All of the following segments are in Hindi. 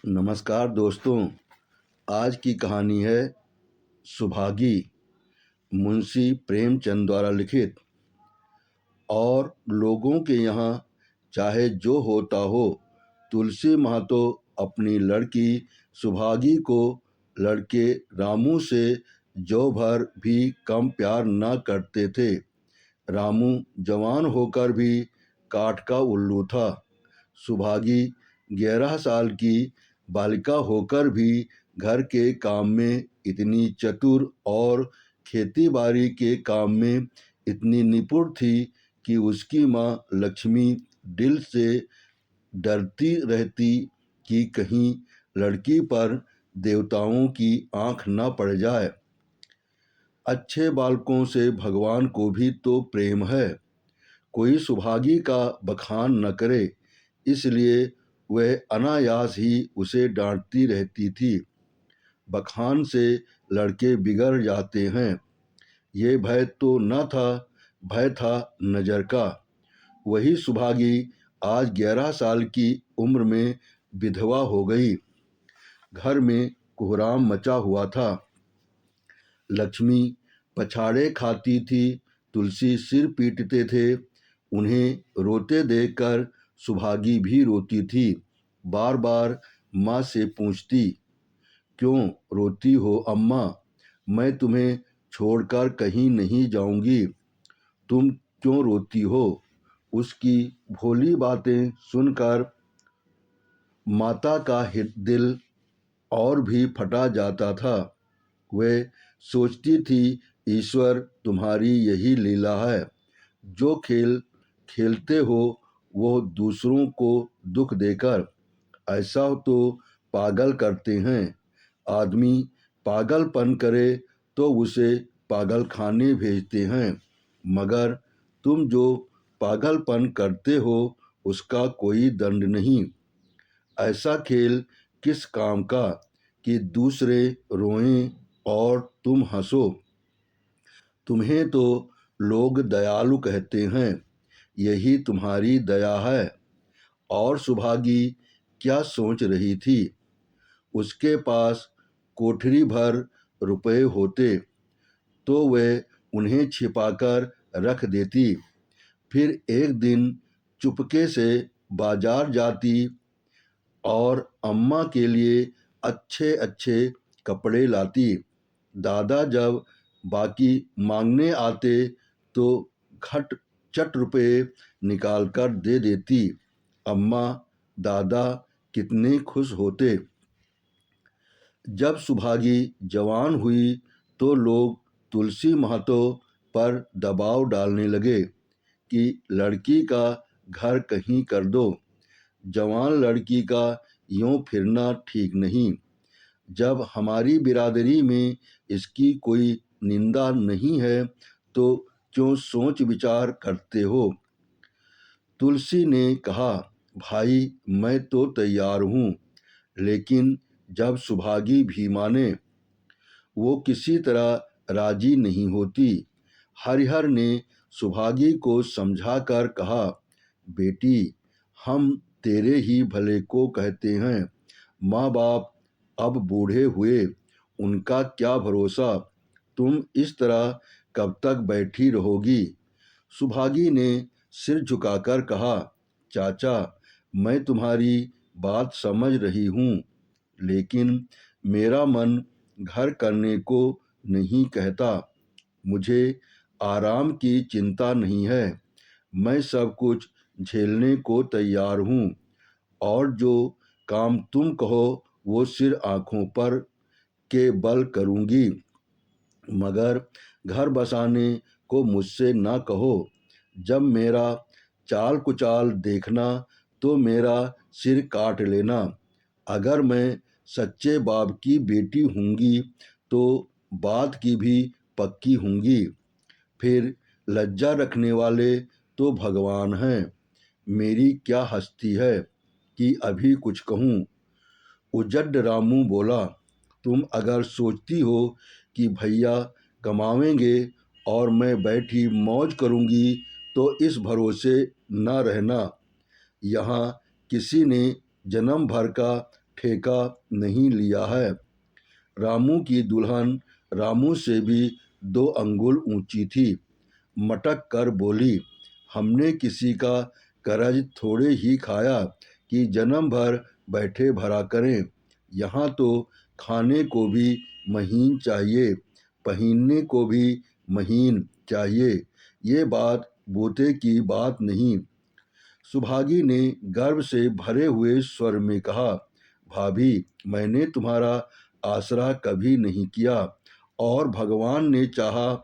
नमस्कार दोस्तों। आज की कहानी है सुभागी, मुंशी प्रेमचंद द्वारा लिखित। और लोगों के यहाँ चाहे जो होता हो, तुलसी महतो अपनी लड़की सुभागी को लड़के रामू से जो भर भी कम प्यार न करते थे। रामू जवान होकर भी काठ का उल्लू था। सुभागी 11 साल की बालिका होकर भी घर के काम में इतनी चतुर और खेती-बाड़ी के काम में इतनी निपुण थी कि उसकी माँ लक्ष्मी दिल से डरती रहती कि कहीं लड़की पर देवताओं की आंख न पड़ जाए। अच्छे बालकों से भगवान को भी तो प्रेम है। कोई सुभागी का बखान न करे, इसलिए वह अनायास ही उसे डांटती रहती थी। बखान से लड़के बिगड़ जाते हैं, ये भय तो न था, भय था नज़र का। वही सुभागी आज 11 साल की उम्र में विधवा हो गई। घर में कोहराम मचा हुआ था। लक्ष्मी पछाड़े खाती थी, तुलसी सिर पीटते थे। उन्हें रोते देखकर सुभागी भी रोती थी। बार बार माँ से पूछती, क्यों रोती हो अम्मा? मैं तुम्हें छोड़कर कहीं नहीं जाऊंगी। तुम क्यों रोती हो? उसकी भोली बातें सुनकर माता का दिल और भी फटा जाता था। वह सोचती थी, ईश्वर तुम्हारी यही लीला है। जो खेल खेलते हो वो दूसरों को दुख देकर। ऐसा तो पागल करते हैं। आदमी पागलपन करे तो उसे पागलखाने भेजते हैं, मगर तुम जो पागलपन करते हो उसका कोई दंड नहीं। ऐसा खेल किस काम का कि दूसरे रोएं और तुम हंसो। तुम्हें तो लोग दयालु कहते हैं, यही तुम्हारी दया है। और सुभागी क्या सोच रही थी? उसके पास कोठरी भर रुपए होते तो वह उन्हें छिपाकर रख देती। फिर एक दिन चुपके से बाजार जाती और अम्मा के लिए अच्छे अच्छे कपड़े लाती। दादा जब बाकी मांगने आते तो घट चट रुपए निकाल कर दे देती। अम्मा दादा कितने खुश होते। जब सुभागी जवान हुई तो लोग तुलसी महतो पर दबाव डालने लगे कि लड़की का घर कहीं कर दो। जवान लड़की का यूं फिरना ठीक नहीं। जब हमारी बिरादरी में इसकी कोई निंदा नहीं है तो क्यों सोच विचार करते हो? तुलसी ने कहा, भाई मैं तो तैयार हूँ, लेकिन जब सुभागी भी माने। वो किसी तरह राजी नहीं होती। हरिहर ने सुभागी को समझाकर कहा, बेटी हम तेरे ही भले को कहते हैं। माँ बाप अब बूढ़े हुए, उनका क्या भरोसा। तुम इस तरह कब तक बैठी रहोगी? सुभागी ने सिर झुकाकर कहा, चाचा मैं तुम्हारी बात समझ रही हूँ, लेकिन मेरा मन घर करने को नहीं कहता। मुझे आराम की चिंता नहीं है। मैं सब कुछ झेलने को तैयार हूँ और जो काम तुम कहो वो सिर आँखों पर के बल करूँगी, मगर घर बसाने को मुझसे ना कहो। जब मेरा चाल कुचाल देखना तो मेरा सिर काट लेना। अगर मैं सच्चे बाप की बेटी होंगी तो बात की भी पक्की होंगी। फिर लज्जा रखने वाले तो भगवान हैं। मेरी क्या हस्ती है कि अभी कुछ कहूँ। उजड्ड रामू बोला, तुम अगर सोचती हो कि भैया कमावेंगे और मैं बैठी मौज करूँगी तो इस भरोसे न रहना। यहाँ किसी ने जन्म भर का ठेका नहीं लिया है। रामू की दुल्हन रामू से भी 2 अंगुल ऊंची थी। मटक कर बोली, हमने किसी का करज थोड़े ही खाया कि जन्म भर बैठे भरा करें। यहाँ तो खाने को भी महीन चाहिए, पहनने को भी महीन चाहिए। ये बात बूते की बात नहीं। सुभागी ने गर्व से भरे हुए स्वर में कहा, भाभी, मैंने तुम्हारा आसरा कभी नहीं किया और भगवान ने चाहा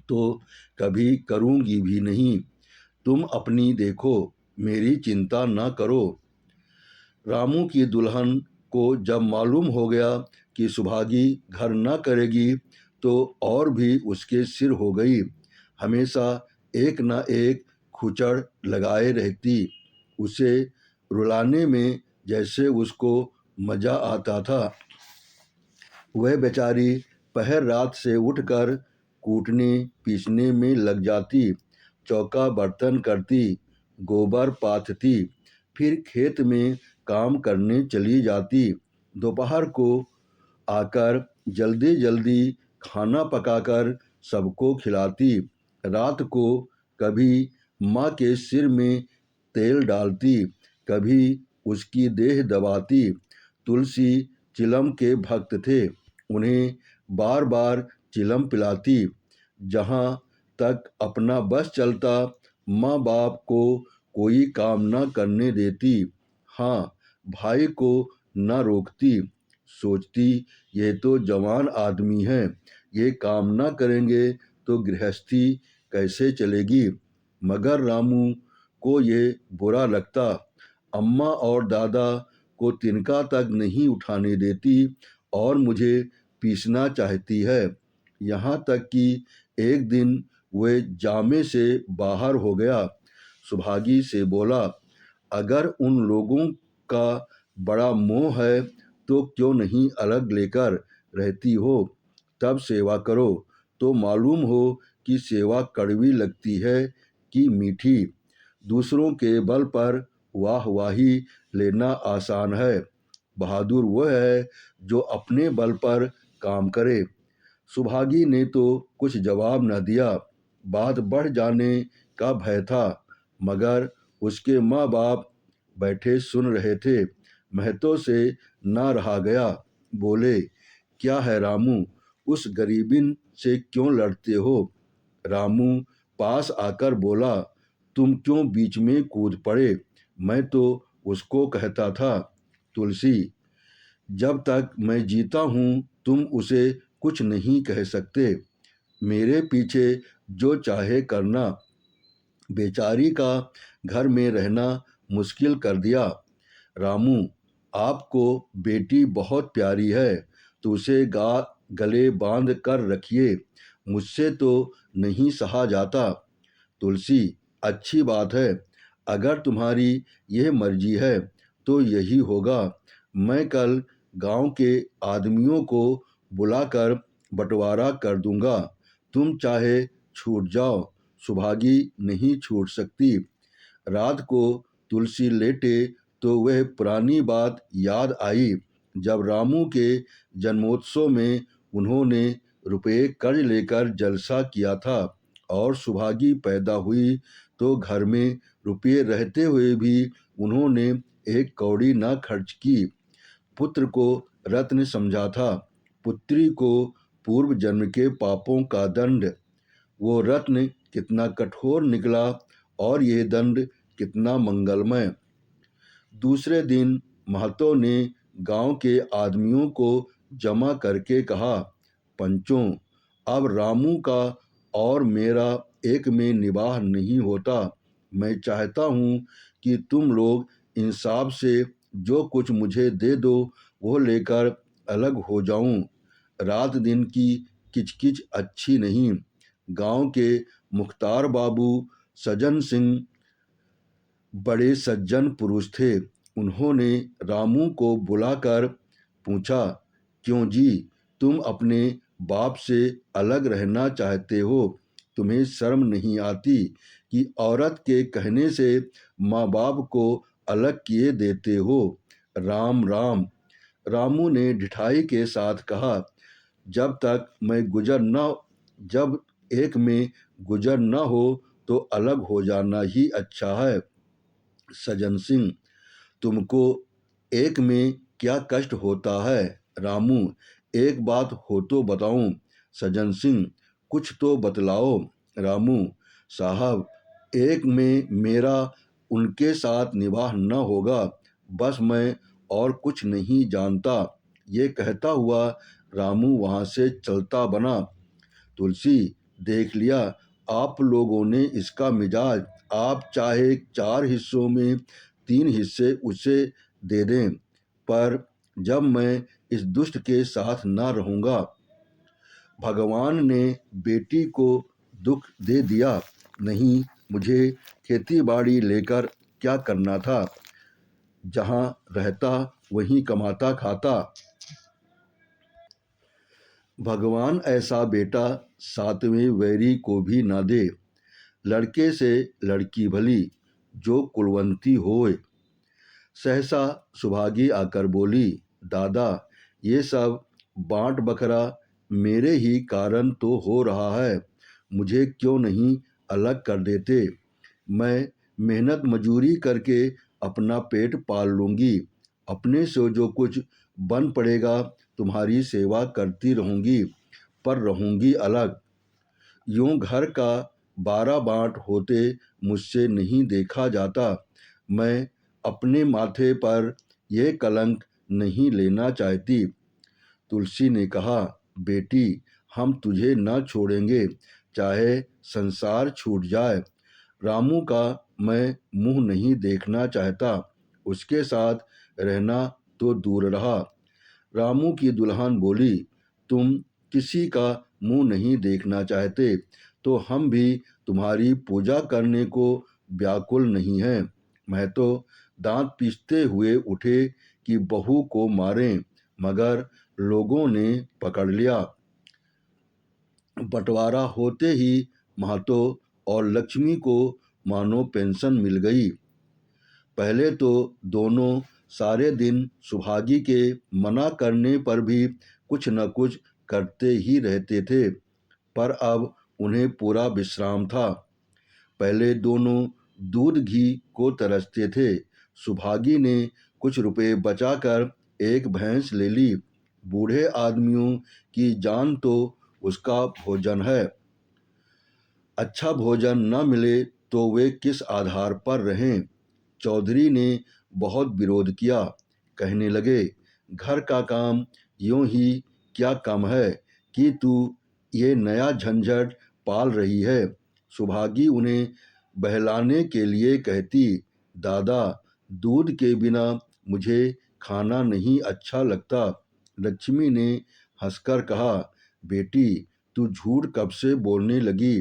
तो कभी करूंगी भी नहीं। तुम अपनी देखो, मेरी चिंता न करो। रामू की दुल्हन को जब मालूम हो गया कि सुभागी घर न करेगी तो और भी उसके सिर हो गई। हमेशा एक न एक खुचड़ लगाए रहती। उसे रुलाने में जैसे उसको मजा आता था। वह बेचारी पहर रात से उठकर कूटने पीसने में लग जाती, चौका बर्तन करती, गोबर पाथती, फिर खेत में काम करने चली जाती। दोपहर को आकर जल्दी जल्दी खाना पकाकर सबको खिलाती। रात को कभी माँ के सिर में तेल डालती, कभी उसकी देह दबाती। तुलसी चिलम के भक्त थे, उन्हें बार बार चिलम पिलाती। जहाँ तक अपना बस चलता, माँ बाप को कोई काम न करने देती। हाँ, भाई को न रोकती। सोचती, ये तो जवान आदमी हैं, ये काम न करेंगे तो गृहस्थी कैसे चलेगी। मगर रामू को ये बुरा लगता। अम्मा और दादा को तिनका तक नहीं उठाने देती और मुझे पीसना चाहती है। यहाँ तक कि एक दिन वे जामे से बाहर हो गया। सुभागी से बोला, अगर उन लोगों का बड़ा मोह है तो क्यों नहीं अलग लेकर रहती हो, तब सेवा करो तो मालूम हो कि सेवा कड़वी लगती है कि मीठी। दूसरों के बल पर वाहवाही लेना आसान है, बहादुर वह है जो अपने बल पर काम करे। सुभागी ने तो कुछ जवाब न दिया। बात बढ़ जाने का भय था, मगर उसके माँ बाप बैठे सुन रहे थे। महतो से ना रहा गया। बोले, क्या है रामू, उस गरीबिन से क्यों लड़ते हो। रामू पास आकर बोला, तुम क्यों बीच में कूद पड़े, मैं तो उसको कहता था। तुलसी, जब तक मैं जीता हूँ तुम उसे कुछ नहीं कह सकते। मेरे पीछे जो चाहे करना। बेचारी का घर में रहना मुश्किल कर दिया। रामू, आपको बेटी बहुत प्यारी है तो उसे गले बांध कर रखिए, मुझसे तो नहीं सहा जाता। तुलसी, अच्छी बात है, अगर तुम्हारी यह मर्जी है तो यही होगा। मैं कल गांव के आदमियों को बुलाकर बंटवारा कर दूंगा। तुम चाहे छूट जाओ, सुभागी नहीं छूट सकती। रात को तुलसी लेटे तो वह पुरानी बात याद आई जब रामू के जन्मोत्सव में उन्होंने रुपये कर्ज लेकर जलसा किया था और सुभागी पैदा हुई तो घर में रुपये रहते हुए भी उन्होंने एक कौड़ी न खर्च की। पुत्र को रत्न समझा था, पुत्री को पूर्व जन्म के पापों का दंड। वो रत्न कितना कठोर निकला और ये दंड कितना मंगलमय। दूसरे दिन महतो ने गांव के आदमियों को जमा करके कहा, पंचों, अब रामू का और मेरा एक में निबाह नहीं होता। मैं चाहता हूँ कि तुम लोग इंसाफ से जो कुछ मुझे दे दो वो लेकर अलग हो जाऊं। रात दिन की किचकिच अच्छी नहीं। गांव के मुख्तार बाबू सज्जन सिंह बड़े सज्जन पुरुष थे। उन्होंने रामू को बुलाकर पूछा, क्यों जी, तुम अपने बाप से अलग रहना चाहते हो। तुम्हें शर्म नहीं आती कि औरत के कहने से माँ बाप को अलग किए देते हो। राम राम। रामू ने ढिठाई के साथ कहा, जब तक मैं गुजर न जब एक में गुजर न हो तो अलग हो जाना ही अच्छा है। सज्जन सिंह, तुमको एक में क्या कष्ट होता है? रामू, एक बात हो तो बताऊं। सज्जन सिंह, कुछ तो बतलाओ। रामू साहब, एक में मेरा उनके साथ निवाह न होगा, बस मैं और कुछ नहीं जानता। ये कहता हुआ रामू वहां से चलता बना। तुलसी, देख लिया आप लोगों ने इसका मिजाज। आप चाहे 4 हिस्सों में 3 हिस्से उसे दे दें, पर जब मैं इस दुष्ट के साथ ना रहूंगा। भगवान ने बेटी को दुख दे दिया, नहीं मुझे खेती बाड़ी लेकर क्या करना था? जहाँ रहता वहीं कमाता खाता। भगवान ऐसा बेटा 7वें वैरी को भी ना दे। लड़के से लड़की भली, जो कुलवंती होए। सहसा सुभागी आकर बोली, दादा, ये सब बांट बखरा मेरे ही कारण तो हो रहा है। मुझे क्यों नहीं अलग कर देते? मैं मेहनत मजूरी करके अपना पेट पाल लूँगी। अपने से जो कुछ बन पड़ेगा तुम्हारी सेवा करती रहूँगी, पर रहूँगी अलग। यूं घर का 12 बाँट होते मुझसे नहीं देखा जाता। मैं अपने माथे पर यह कलंक नहीं लेना चाहती। तुलसी ने कहा, बेटी, हम तुझे न छोड़ेंगे, चाहे संसार छूट जाए। रामू का मैं मुंह नहीं देखना चाहता, उसके साथ रहना तो दूर रहा। रामू की दुल्हन बोली, तुम किसी का मुंह नहीं देखना चाहते तो हम भी तुम्हारी पूजा करने को व्याकुल नहीं हैं। मैं तो दांत पीसते हुए उठे कि बहू को मारें, मगर लोगों ने पकड़ लिया। बंटवारा होते ही महतो और लक्ष्मी को मानो पेंशन मिल गई। पहले तो दोनों सारे दिन सुभागी के मना करने पर भी कुछ न कुछ करते ही रहते थे, पर अब उन्हें पूरा विश्राम था। पहले दोनों दूध घी को तरसते थे। सुभागी ने कुछ रुपए बचाकर एक भैंस ले ली। बूढ़े आदमियों की जान तो उसका भोजन है। अच्छा भोजन न मिले तो वे किस आधार पर रहें? चौधरी ने बहुत विरोध किया। कहने लगे, घर का काम यूं ही क्या कम है कि तू ये नया झंझट पाल रही है? सुभागी उन्हें बहलाने के लिए कहती, दादा, दूध के बिना मुझे खाना नहीं अच्छा लगता। लक्ष्मी ने हंसकर कहा, बेटी, तू झूठ कब से बोलने लगी?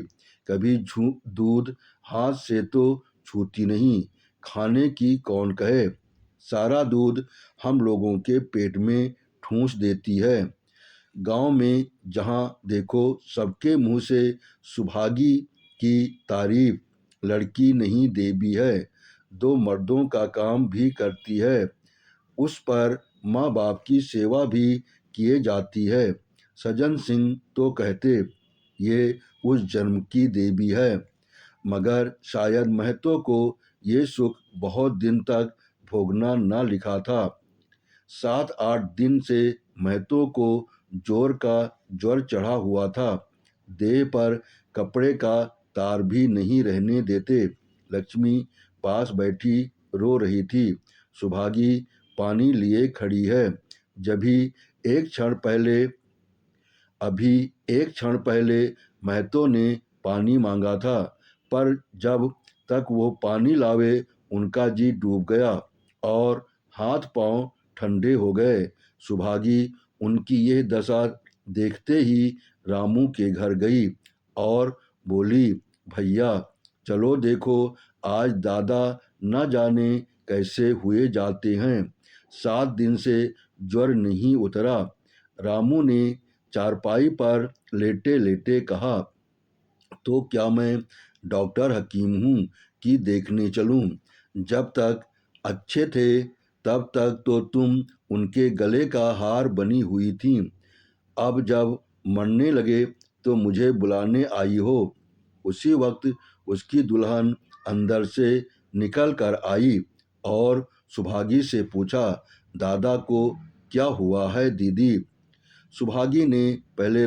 कभी दूध हाथ से तो छूती नहीं, खाने की कौन कहे? सारा दूध हम लोगों के पेट में ठूंस देती है। गांव में जहां देखो सबके मुंह से सुभागी की तारीफ। लड़की नहीं देवी है, 2 मर्दों का काम भी करती है। उस पर माँ बाप की सेवा भी किए जाती है। सज्जन सिंह तो कहते ये उस जन्म की देवी है, मगर शायद महतो को ये सुख बहुत दिन तक भोगना न लिखा था। 7-8 दिन से महतो को जोर का ज्वर चढ़ा हुआ था। देह पर कपड़े का तार भी नहीं रहने देते। लक्ष्मी पास बैठी रो रही थी। सुभागी पानी लिए खड़ी है। जभी एक क्षण पहले अभी एक क्षण पहले महतो ने पानी मांगा था, पर जब तक वो पानी लावे उनका जी डूब गया और हाथ पांव ठंडे हो गए। सुभागी उनकी यह दशा देखते ही रामू के घर गई और बोली, भैया चलो देखो, आज दादा न जाने कैसे हुए जाते हैं। 7 दिन से ज्वर नहीं उतरा। रामू ने चारपाई पर लेटे लेटे कहा, तो क्या मैं डॉक्टर हकीम हूँ कि देखने चलूं? जब तक अच्छे थे तब तक तो तुम उनके गले का हार बनी हुई थी। अब जब मरने लगे तो मुझे बुलाने आई हो। उसी वक्त उसकी दुल्हन अंदर से निकल कर आई और सुभागी से पूछा, दादा को क्या हुआ है दीदी? सुभागी ने पहले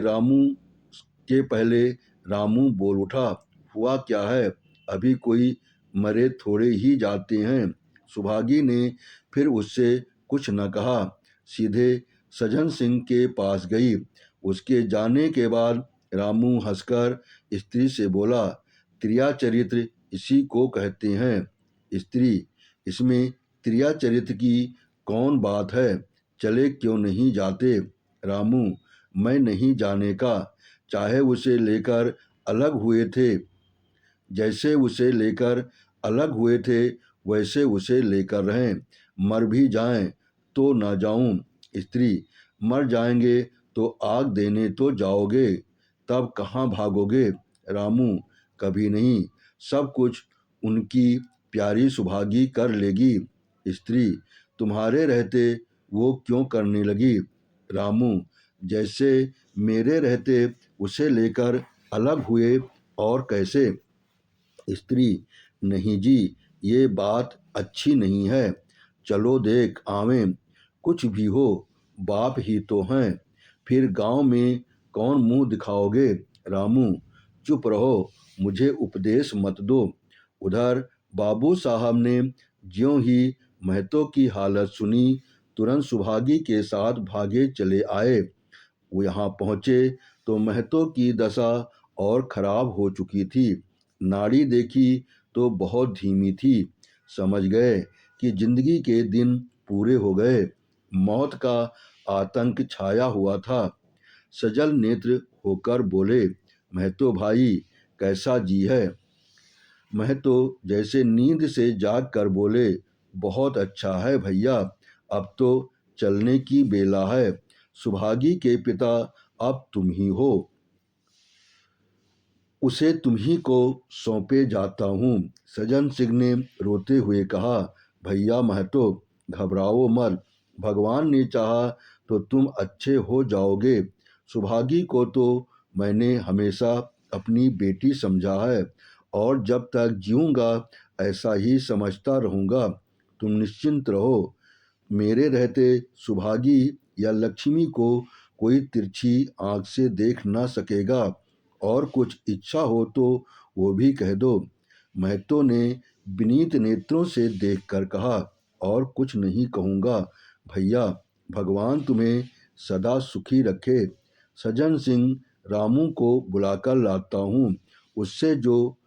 रामू बोल उठा, हुआ क्या है, अभी कोई मरे थोड़े ही जाते हैं। सुभागी ने फिर उससे कुछ न कहा, सीधे सज्जन सिंह के पास गई। उसके जाने के बाद रामू हंसकर स्त्री से बोला, क्रिया चरित्र इसी को कहते हैं। स्त्री, इसमें क्रिया चरित्र की कौन बात है, चले क्यों नहीं जाते? रामू, मैं नहीं जाने का, चाहे उसे लेकर अलग हुए थे, जैसे उसे लेकर अलग हुए थे वैसे उसे लेकर रहें, मर भी जाएं तो ना जाऊं। स्त्री, मर जाएंगे तो आग देने तो जाओगे, तब कहाँ भागोगे? रामू, कभी नहीं, सब कुछ उनकी प्यारी सुभागी कर लेगी। स्त्री, तुम्हारे रहते वो क्यों करने लगी? रामू, जैसे मेरे रहते उसे लेकर अलग हुए और कैसे? स्त्री, नहीं जी, ये बात अच्छी नहीं है, चलो देख आवें, कुछ भी हो बाप ही तो हैं, फिर गांव में कौन मुंह दिखाओगे? रामू, चुप रहो, मुझे उपदेश मत दो। उधर बाबू साहब ने ज्यों ही महतो की हालत सुनी, तुरंत सुभागी के साथ भागे चले आए। वो यहाँ पहुँचे तो महतो की दशा और खराब हो चुकी थी। नाड़ी देखी तो बहुत धीमी थी। समझ गए कि जिंदगी के दिन पूरे हो गए। मौत का आतंक छाया हुआ था। सजल नेत्र होकर बोले, महतो भाई, कैसा जी है? महतो जैसे नींद से जाग कर बोले, बहुत अच्छा है भैया, अब तो चलने की बेला है। सुभागी के पिता अब तुम ही हो, उसे तुम्ही को सौंपे जाता हूँ। सज्जन सिंह ने रोते हुए कहा, भैया महतो, घबराओ मत, भगवान ने चाहा तो तुम अच्छे हो जाओगे। सुभागी को तो मैंने हमेशा अपनी बेटी समझा है और जब तक जीऊँगा ऐसा ही समझता रहूँगा। तुम निश्चिंत रहो, मेरे रहते सुभागी या लक्ष्मी को कोई तिरछी आंख से देख ना सकेगा, और कुछ इच्छा हो तो वो भी कह दो। महतो ने विनीत नेत्रों से देखकर कहा, और कुछ नहीं कहूँगा भैया, भगवान तुम्हें सदा सुखी रखे। सज्जन सिंह, रामू को बुलाकर लाता हूँ, उससे जो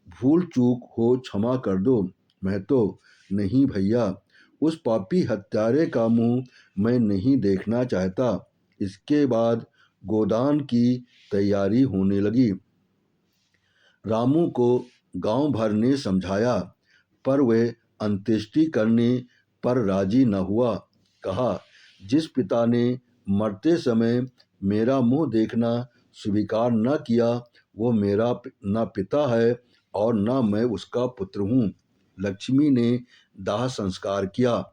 भूल चूक हो क्षमा कर दो। महतो, नहीं भैया, उस पापी हत्यारे का मुंह मैं नहीं देखना चाहता। इसके बाद गोदान की तैयारी होने लगी। रामू को गांव भर ने समझाया, पर वह अंत्येष्टि करने पर राजी न हुआ। कहा, जिस पिता ने मरते समय मेरा मुंह देखना स्वीकार न किया, वो मेरा न पिता है और न मैं उसका पुत्र हूँ। लक्ष्मी ने दाह संस्कार किया।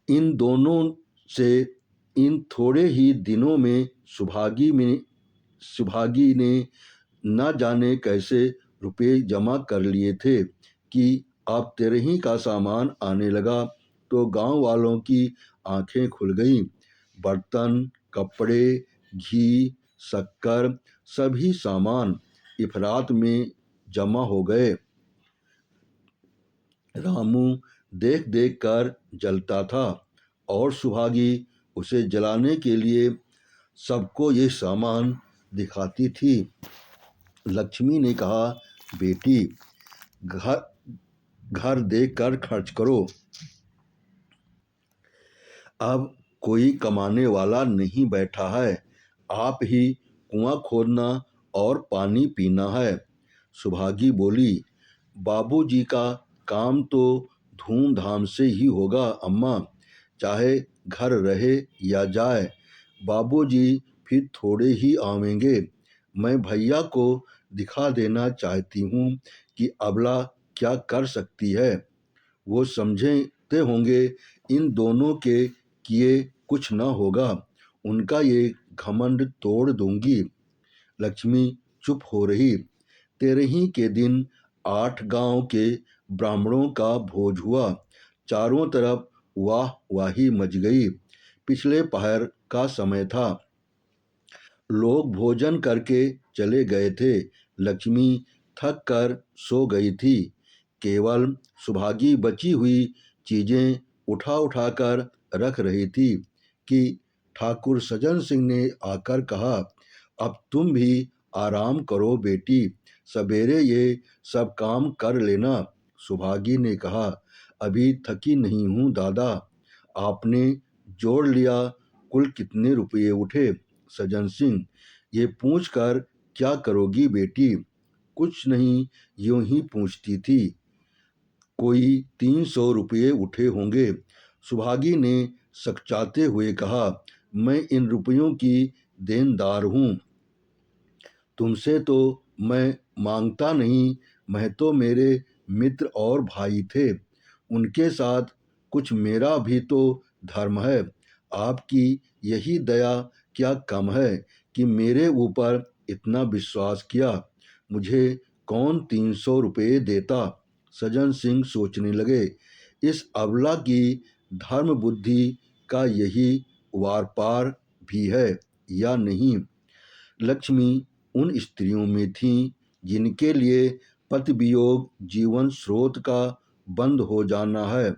इन दोनों से इन थोड़े ही दिनों में सुभागी ने न जाने कैसे रुपए जमा कर लिए थे कि अब तेरही का सामान आने लगा तो गांव वालों की आंखें खुल गईं। बर्तन, कपड़े, घी, शक्कर, सभी सामान इफरात में जमा हो गए। रामू देख देख कर जलता था और सुभागी उसे जलाने के लिए सबको ये सामान दिखाती थी। लक्ष्मी ने कहा, बेटी, घर घर देख कर खर्च करो, अब कोई कमाने वाला नहीं बैठा है, आप ही कुआं खोदना और पानी पीना है। सुभागी बोली, बाबूजी का काम तो धूमधाम से ही होगा अम्मा, चाहे घर रहे या जाए, बाबूजी फिर थोड़े ही आवेंगे। मैं भैया को दिखा देना चाहती हूँ कि अबला क्या कर सकती है, वो समझें भुगते होंगे, इन दोनों के किए कुछ न होगा। उनका ये घमंड तोड़ दूंगी। लक्ष्मी चुप हो रही। 13 के दिन 8 गांव के ब्राह्मणों का भोज हुआ। चारों तरफ वाह वाही मच गई। पिछले पहर का समय था। लोग भोजन करके चले गए थे। लक्ष्मी थक कर सो गई थी। केवल सुभागी बची हुई चीजें उठा उठा कर रख रही थी कि ठाकुर सज्जन सिंह ने आकर कहा, अब तुम भी आराम करो बेटी, सवेरे ये सब काम कर लेना। सुभागी ने कहा, अभी थकी नहीं हूँ दादा। आपने जोड़ लिया कुल कितने रुपये उठे? सज्जन सिंह, ये पूछ कर क्या करोगी बेटी? कुछ नहीं, यूं ही पूछती थी। कोई 300 रुपये उठे होंगे। सुभागी ने सकचाते हुए कहा, मैं इन रुपयों की देनदार हूँ। तुमसे तो मैं मांगता नहीं, मैं तो मेरे मित्र और भाई थे, उनके साथ कुछ मेरा भी तो धर्म है। आपकी यही दया क्या कम है कि मेरे ऊपर इतना विश्वास किया। मुझे कौन 300 रुपये देता? सज्जन सिंह सोचने लगे, इस अबला की धर्म बुद्धि का यही वार पार भी है या नहीं। लक्ष्मी उन स्त्रियों में थीं जिनके लिए पति वियोग जीवन स्रोत का बंद हो जाना है।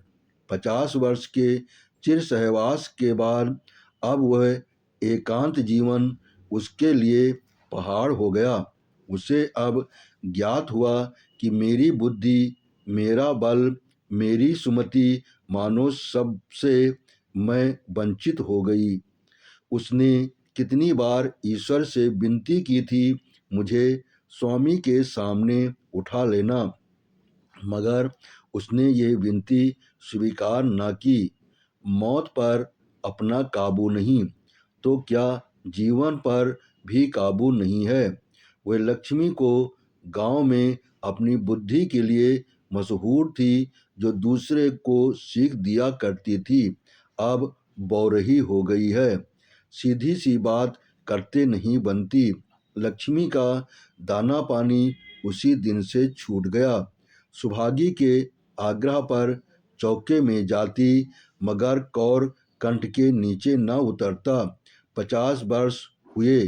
50 वर्ष के चिर सहवास के बाद अब वह एकांत जीवन उसके लिए पहाड़ हो गया। उसे अब ज्ञात हुआ कि मेरी बुद्धि, मेरा बल, मेरी सुमति मानो सबसे मैं वंचित हो गई। उसने कितनी बार ईश्वर से विनती की थी, मुझे स्वामी के सामने उठा लेना, मगर उसने ये विनती स्वीकार न की। मौत पर अपना काबू नहीं, तो क्या जीवन पर भी काबू नहीं है। वह लक्ष्मी को गांव में अपनी बुद्धि के लिए मशहूर थी, जो दूसरे को सीख दिया करती थी, अब बौरही हो गई है। सीधी सी बात करते नहीं बनती। लक्ष्मी का दाना पानी उसी दिन से छूट गया। सुभागी के आग्रह पर चौके में जाती, मगर कौर कंठ के नीचे न उतरता। 50 वर्ष हुए,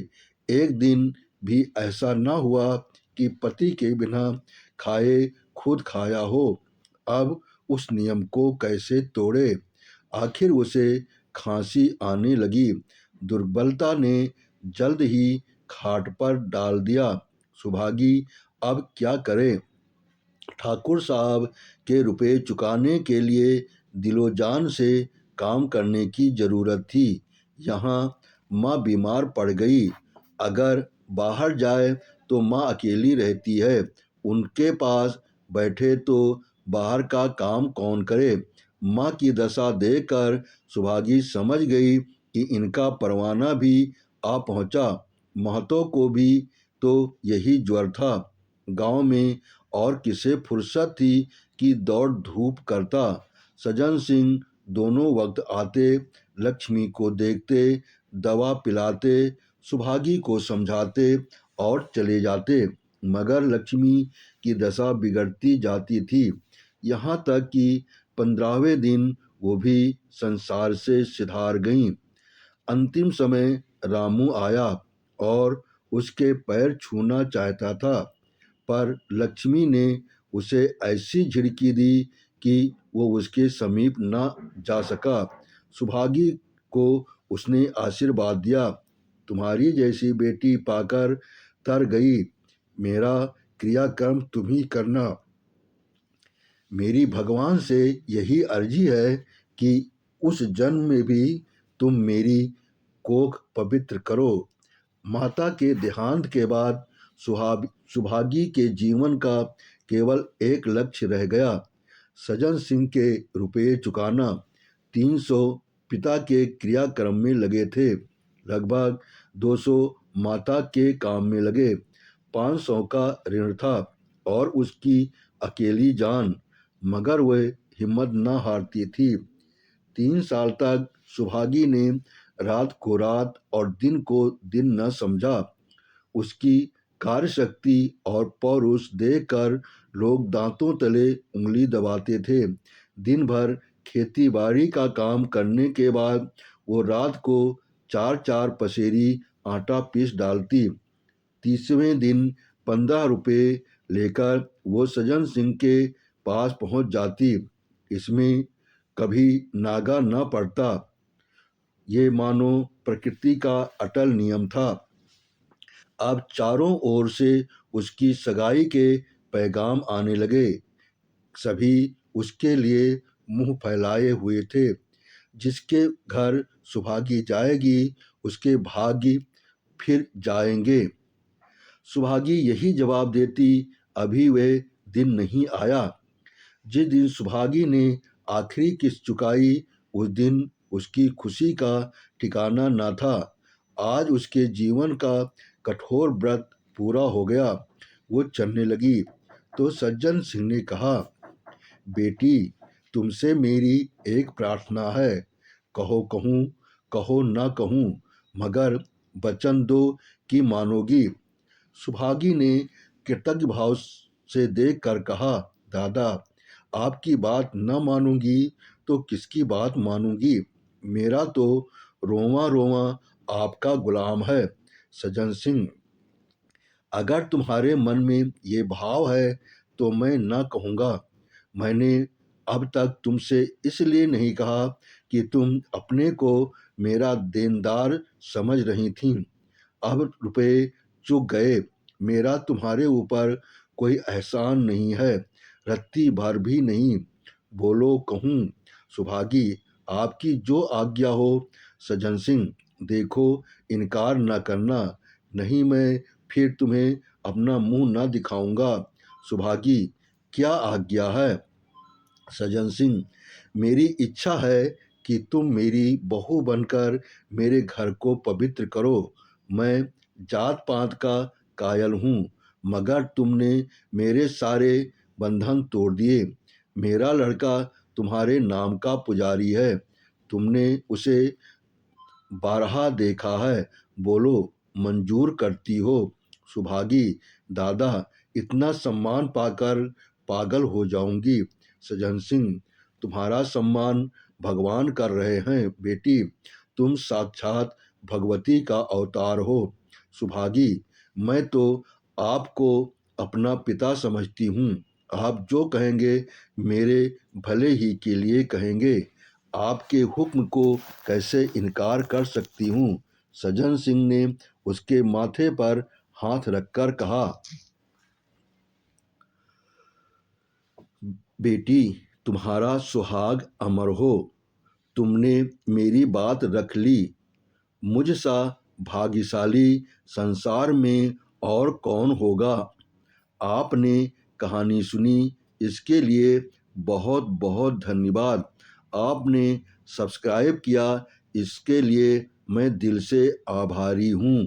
एक दिन भी ऐसा न हुआ कि पति के बिना खाए खुद खाया हो। अब उस नियम को कैसे तोड़े? आखिर उसे खांसी आने लगी। दुर्बलता ने जल्द ही खाट पर डाल दिया। सुभागी अब क्या करे? ठाकुर साहब के रुपए चुकाने के लिए दिलोजान से काम करने की जरूरत थी। यहाँ माँ बीमार पड़ गई। अगर बाहर जाए तो माँ अकेली रहती है। उनके पास बैठे तो बाहर का काम कौन करे? माँ की दशा देखकर सुभागी समझ गई कि इनका परवाना भी आ पहुंचा। महतों को भी तो यही ज्वर था। गांव में और किसे फुर्सत थी कि दौड़ धूप करता। सज्जन सिंह दोनों वक्त आते, लक्ष्मी को देखते, दवा पिलाते, सुभागी को समझाते और चले जाते, मगर लक्ष्मी की दशा बिगड़ती जाती थी। यहाँ तक कि 15वें दिन वो भी संसार से सिधार गईं। अंतिम समय रामू आया और उसके पैर छूना चाहता था, पर लक्ष्मी ने उसे ऐसी झिड़की दी कि वो उसके समीप न जा सका। सुभागी को उसने आशीर्वाद दिया, तुम्हारी जैसी बेटी पाकर तर गई। मेरा क्रियाकर्म तुम ही करना। मेरी भगवान से यही अर्जी है कि उस जन्म में भी तुम मेरी कोख पवित्र करो। माता के देहांत के बाद सुभागी के जीवन का केवल एक लक्ष्य रह गया, सज्जन सिंह के रुपये चुकाना। 300 पिता के क्रियाक्रम में लगे थे, लगभग 200 माता के काम में लगे, 500 का ऋण था और उसकी अकेली जान, मगर वह हिम्मत न हारती थी। 3 साल तक सुभागी ने रात को रात और दिन को दिन न समझा। उसकी कार्यशक्ति और पौरुष देखकर लोग दांतों तले उंगली दबाते थे। दिन भर खेती बाड़ी का काम करने के बाद वो रात को 4-4 पसेरी आटा पीस डालती। 30वें दिन 15 रुपये लेकर वो सज्जन सिंह के पास पहुंच जाती। इसमें कभी नागा न पड़ता। ये मानो प्रकृति का अटल नियम था। अब चारों ओर से उसकी सगाई के पैगाम आने लगे। सभी उसके लिए मुंह फैलाए हुए थे। जिसके घर सुभागी जाएगी उसके भाग्य फिर जाएंगे। सुभागी यही जवाब देती, अभी वह दिन नहीं आया। जिस दिन सुभागी ने आखिरी किस्त चुकाई उस दिन उसकी खुशी का ठिकाना न था। आज उसके जीवन का कठोर व्रत पूरा हो गया। वो चलने लगी तो सज्जन सिंह ने कहा, बेटी, तुमसे मेरी एक प्रार्थना है। कहो कहूँ, कहो ना कहूँ, मगर वचन दो कि मानोगी। सुभागी ने कृतज्ञ भाव से देखकर कहा, दादा, आपकी बात न मानूंगी तो किसकी बात मानूंगी। मेरा तो रोवा रोवा आपका गुलाम है। सज्जन सिंह, अगर तुम्हारे मन में ये भाव है तो मैं न कहूँगा। मैंने अब तक तुमसे इसलिए नहीं कहा कि तुम अपने को मेरा देनदार समझ रही थीं। अब रुपए चुक गए, मेरा तुम्हारे ऊपर कोई एहसान नहीं है, रत्ती भर भी नहीं। बोलो कहूँ। सुभागी, आपकी जो आज्ञा हो। सज्जन सिंह, देखो, इनकार न करना, नहीं मैं फिर तुम्हें अपना मुंह न दिखाऊंगा। सुभागी, क्या आज्ञा है। सज्जन सिंह, मेरी इच्छा है कि तुम मेरी बहू बनकर मेरे घर को पवित्र करो। मैं जात पात का कायल हूँ, मगर तुमने मेरे सारे बंधन तोड़ दिए। मेरा लड़का तुम्हारे नाम का पुजारी है। तुमने उसे 12 देखा है। बोलो, मंजूर करती हो। सुभागी, दादा, इतना सम्मान पाकर पागल हो जाऊंगी। सज्जन सिंह, तुम्हारा सम्मान भगवान कर रहे हैं बेटी। तुम साक्षात भगवती का अवतार हो। सुभागी, मैं तो आपको अपना पिता समझती हूँ। आप जो कहेंगे मेरे भले ही के लिए कहेंगे। आपके हुक्म को कैसे इनकार कर सकती हूँ। सज्जन सिंह ने उसके माथे पर हाथ रखकर कहा, बेटी, तुम्हारा सुहाग अमर हो। तुमने मेरी बात रख ली। मुझसा भाग्यशाली संसार में और कौन होगा। आपने कहानी सुनी, इसके लिए बहुत बहुत धन्यवाद। आपने सब्सक्राइब किया, इसके लिए मैं दिल से आभारी हूँ।